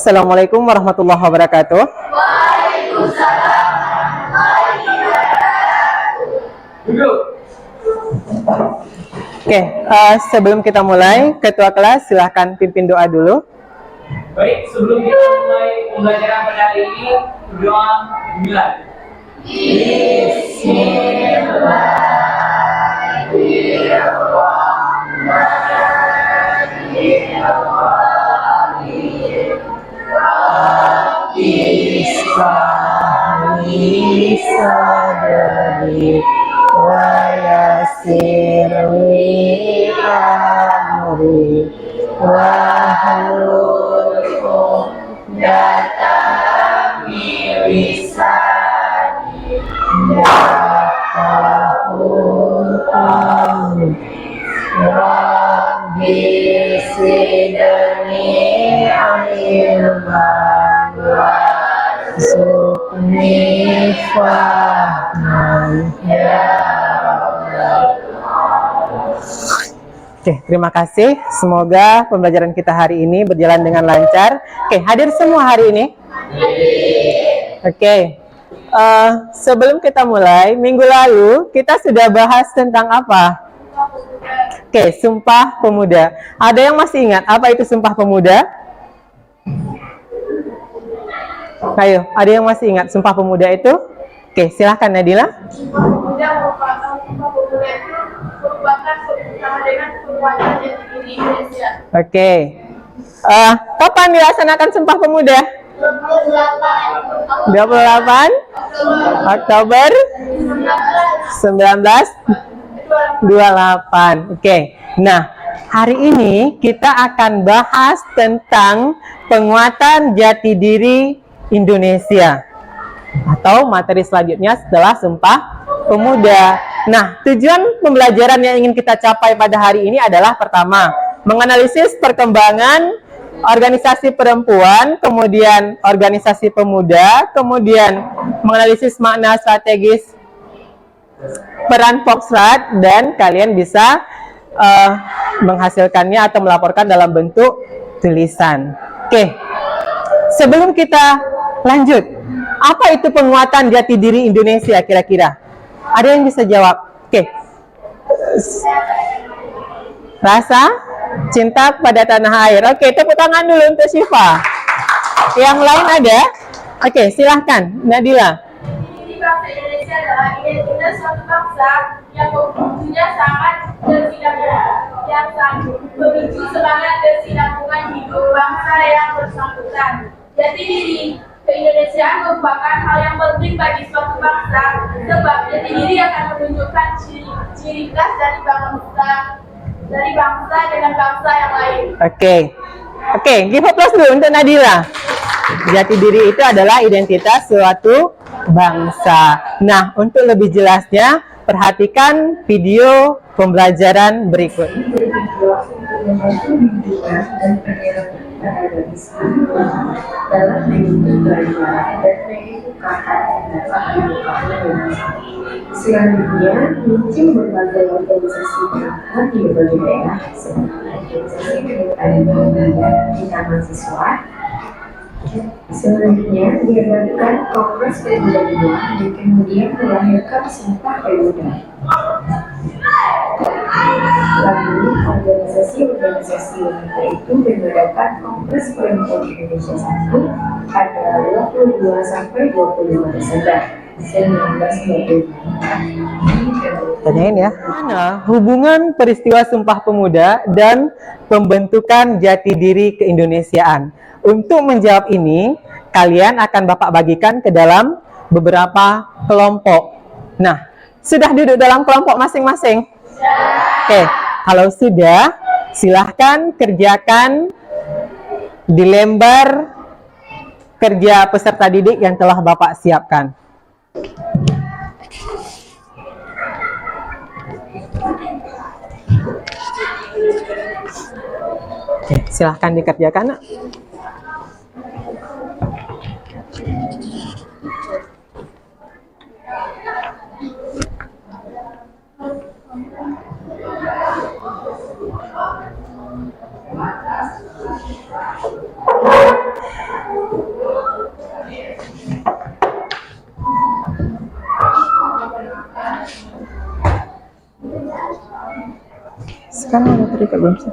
Assalamualaikum warahmatullahi wabarakatuh. Oke, sebelum kita mulai, ketua kelas silahkan pimpin doa dulu. Baik, sebelum kita mulai pembelajaran pada hari ini, doa dimulai. Oke, terima kasih. Semoga pembelajaran kita hari ini berjalan dengan lancar. Oke, hadir semua hari ini? Oke, sebelum kita mulai, minggu lalu kita sudah bahas tentang apa? Oke, Sumpah Pemuda. Ada yang masih ingat apa itu Sumpah Pemuda? Ayo, ada yang masih ingat Sumpah Pemuda itu? Oke, silahkan Nadila. Oke, kapan dilaksanakan Sumpah Pemuda? 28 Oktober 1928. Oke, nah hari ini kita akan bahas tentang penguatan jati diri Indonesia atau materi selanjutnya setelah Sumpah Pemuda. Nah, tujuan pembelajaran yang ingin kita capai pada hari ini adalah pertama, menganalisis perkembangan organisasi perempuan, kemudian organisasi pemuda, kemudian menganalisis makna strategis peran Foxtrot, dan kalian bisa menghasilkannya atau melaporkan dalam bentuk tulisan. Oke, sebelum kita lanjut, apa itu penguatan jati diri Indonesia kira-kira? Ada yang bisa jawab? Oke. Rasa cinta pada tanah air. Oke, tepuk tangan dulu untuk Syifa. Yang lain ada? Oke, silahkan Nadila. Ini bangsa Indonesia adalah identitas suatu bangsa yang mempunyai sangat bersinambungan, yang memicu semangat kesinambungan hidup bangsa yang bersangkutan. Jati diri keindonesiaan merupakan hal yang penting bagi suatu bangsa, sebab jati diri akan menunjukkan ciri khas dari bangsa dengan bangsa yang lain. Oke, give applause dulu untuk Nadila. Jati diri itu adalah identitas suatu bangsa. Nah, untuk lebih jelasnya, perhatikan video pembelajaran berikut. Selanjutnya, muncul berbagai organisasi perempuan di berbagai daerah, seperti organisasi di taman siswa. Selanjutnya, diadakan Kongres Pemuda II dan kemudian melahirkan Sumpah Pemuda. Lalu, organisasi wanita itu mengadakan Kongres Perempuan Indonesia I pada 22 sampai 25 Desember 1925. Tanyain ya, mana hubungan peristiwa Sumpah Pemuda dan pembentukan jati diri keindonesiaan? Untuk menjawab ini, kalian akan Bapak bagikan ke dalam beberapa kelompok. Nah, sudah duduk dalam kelompok masing-masing? Oke, kalau sudah, silahkan kerjakan di lembar kerja peserta didik yang telah Bapak siapkan. Oke, silahkan dikerjakan. Kan ada terikat belum sih?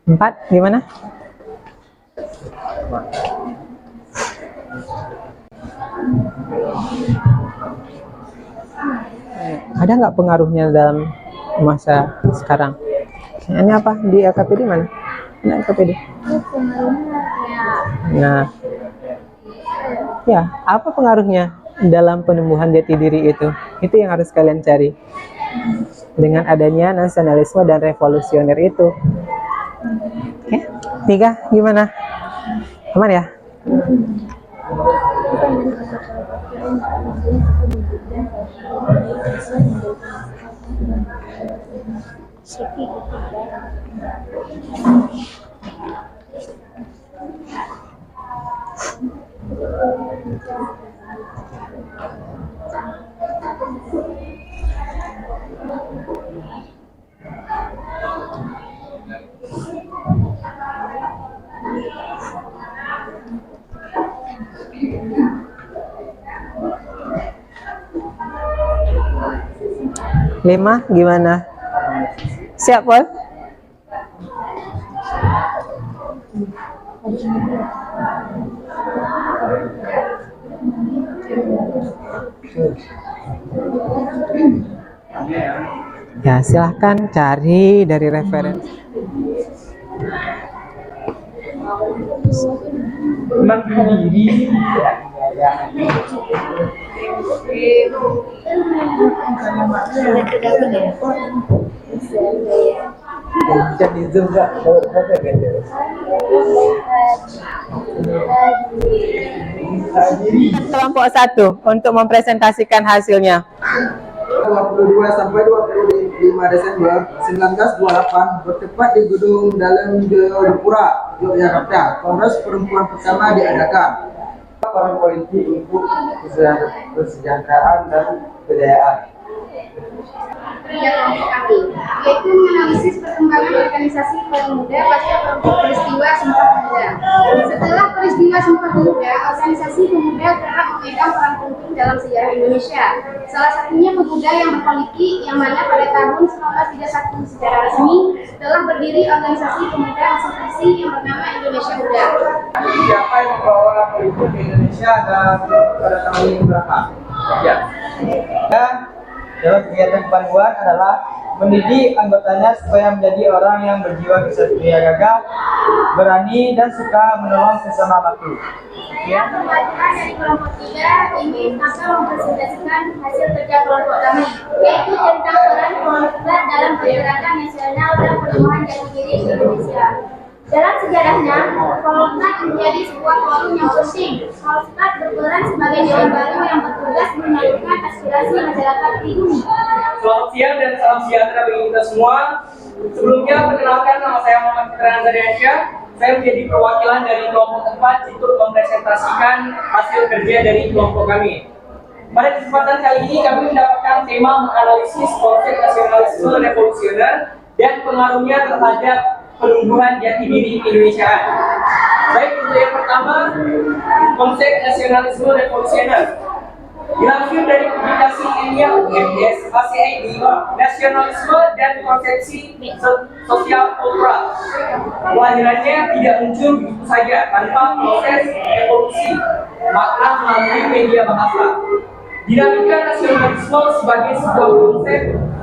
Empat, gimana? Ada nggak pengaruhnya dalam masa sekarang? Ini apa di LKPD mana? Ini LKPD. Nah, ya apa pengaruhnya dalam penumbuhan jati diri itu? Itu yang harus kalian cari. Dengan adanya nasionalisme dan revolusioner itu. Oke, 3 gimana? Aman ya? Lima gimana? Siap, Paul? Ya, silahkan cari dari referensi. Menghadiri Kelompok 1 untuk mempresentasikan hasilnya. 22 sampai 25 Desember 1928 bertempat di Gedung Dalam Jayapura, Yogyakarta. Kongres Perempuan pertama diadakan. Peran politik untuk kesejahteraan dan kejayaan. Kerja kelompok kami, yaitu menganalisis perkembangan organisasi kaum muda pasca peristiwa Sumpah Pemuda. Setelah peristiwa Sumpah Pemuda, organisasi pemuda kerap memegang peran penting dalam sejarah Indonesia. Salah satunya pemuda yang berpolitik, yang mana pada tahun 1931 secara resmi telah berdiri organisasi pemuda asosiasi yang bernama Indonesia Muda. Siapa yang membawa politik di Indonesia dan pada tahun ini berapa? Ya. Dalam kegiatan kepanduan adalah mendidik anggotanya supaya menjadi orang yang berjiwa kesatria gagah, berani dan suka menolong sesama makhluk. Ya. Pembahasan dari kelompok 3 ingin akan mempresentasikan hasil kerja kelompok kami, yaitu tentang peran pemuda dalam pergerakan nasional dan perubahan jati diri Indonesia. Dalam sejarahnya, Kolonat menjadi sebuah forum yang penting. Kolonat berperan sebagai dewan baru yang bertugas menyalurkan aspirasi masyarakat pribumi. Selamat siang dan salam sejahtera bagi kita semua. Sebelumnya, perkenalkan nama saya Muhammad Fitrian Zariansyah. Saya menjadi perwakilan dari kelompok 4 untuk mempresentasikan hasil kerja dari kelompok kami. Pada kesempatan kali ini kami mendapatkan tema menganalisis konsep nasionalisme revolusioner dan pengaruhnya terhadap penumbuhan jati diri Indonesiaan. Baik, untuk yang pertama, konsep nasionalisme revolusioner. Dilansir dari publikasi ilmiah UMS ACID, nasionalisme dan konsepsi sosial kultural. Kelahirannya tidak muncul begitu saja tanpa proses evolusi makna melalui media bahasa. Dinamika nasionalisme sebagai sebuah konsep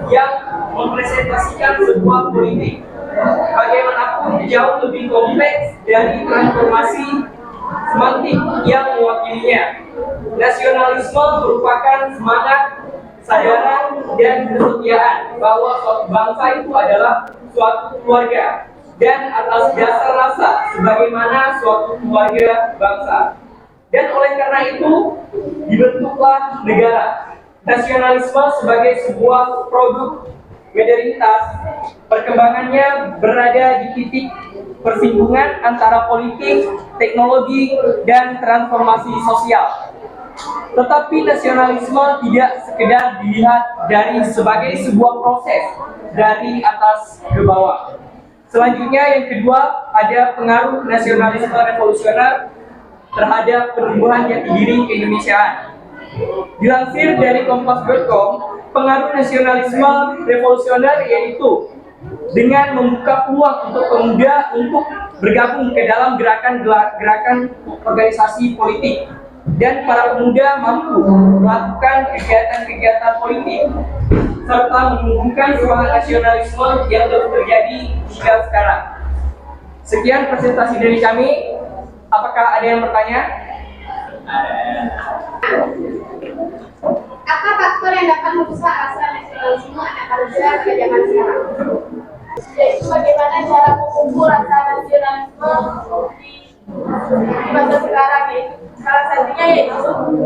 yang mempresentasikan sebuah politik bagaimanapun jauh lebih kompleks dari transformasi semantik yang mewakilinya. Nasionalisme merupakan semangat kesadaran dan kesetiaan bahwa suatu bangsa itu adalah suatu keluarga dan atas dasar rasa sebagaimana suatu keluarga bangsa. Dan oleh karena itu dibentuklah negara. nasionalisme sebagai sebuah produk modernitas, perkembangannya berada di titik persinggungan antara politik, teknologi, dan transformasi sosial. Tetapi nasionalisme tidak sekedar dilihat dari sebagai sebuah proses dari atas ke bawah. Selanjutnya yang kedua, ada pengaruh nasionalisme revolusioner terhadap pertumbuhan jati diri keindonesiaan. Dilansir dari kompas.com, pengaruh nasionalisme revolusioner yaitu dengan membuka peluang untuk pemuda untuk bergabung ke dalam gerakan organisasi politik, dan para pemuda mampu melakukan kegiatan-kegiatan politik serta menumbuhkan semangat nasionalisme yang terus terjadi hingga sekarang. Sekian presentasi dari kami. Apakah ada yang bertanya? Apa faktor yang dapat merusak rasa nasionalisme anak bangsa pada zaman sekarang? Yaitu bagaimana cara mengukur rasa nasionalisme di masa sekarang, yaitu salah satunya yaitu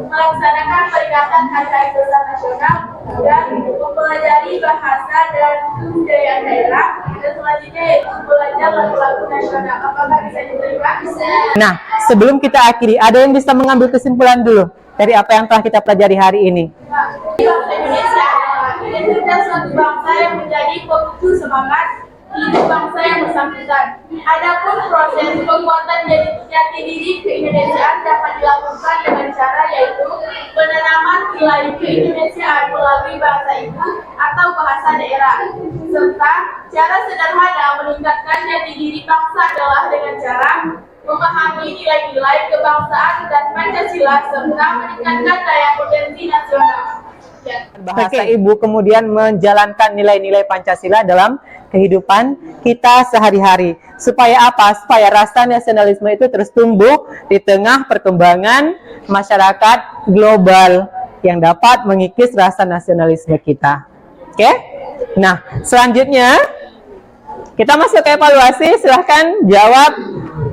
melaksanakan peringatan Hari Besar Nasional dan mempelajari bahasa dan kebudayaan daerah, dan selanjutnya yaitu belajar lagu-lagu nasional. Apakah bisa diterima? Bisa. Nah, sebelum kita akhiri, ada yang bisa mengambil kesimpulan dulu dari apa yang telah kita pelajari hari ini? Bangsa Indonesia adalah identitas suatu bangsa yang menjadi pemicu semangat hidup bangsa yang bersangkutan. Adapun proses penguatan jati diri keindonesiaan dapat dilakukan dengan cara yaitu penanaman nilai keindonesiaan melalui bahasa ibu atau bahasa daerah, serta cara sederhana meningkatkan jati diri bangsa adalah dengan cara memahami nilai-nilai kebangsaan dan Pancasila serta meningkatkan daya potensi nasional. Bahasa ibu kemudian menjalankan nilai-nilai Pancasila dalam kehidupan kita sehari-hari. Supaya apa? Supaya rasa nasionalisme itu terus tumbuh di tengah perkembangan masyarakat global yang dapat mengikis rasa nasionalisme kita. Oke? Nah, selanjutnya kita masuk ke evaluasi. Silahkan jawab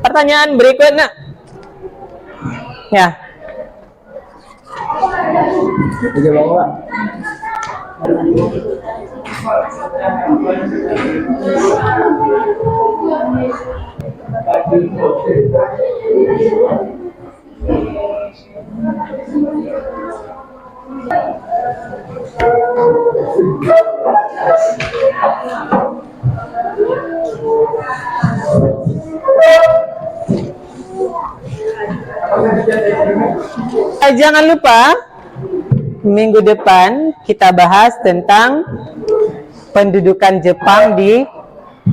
pertanyaan berikutnya. Ya. Jangan lupa minggu depan kita bahas tentang pendudukan Jepang di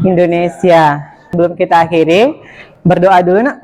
Indonesia. Sebelum kita akhiri, berdoa dulu nak.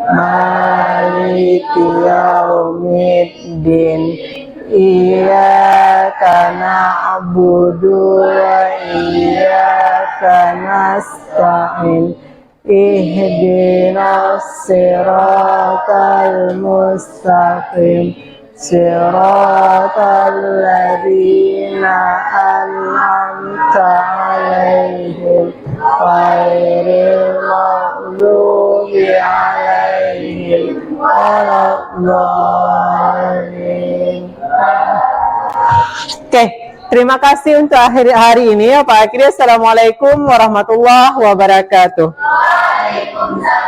Maliki yaumiddin, iyyaka na'budu wa iyyaka nasta'in, ihdinas siratal mustaqim, siratal ladzina an'amta 'alaihim ghairil maghdubi 'alaihim waladdallin. Oke, terima kasih untuk akhir hari ini ya Pak. Akhirnya assalamualaikum warahmatullahi wabarakatuh. Waalaikumsalam.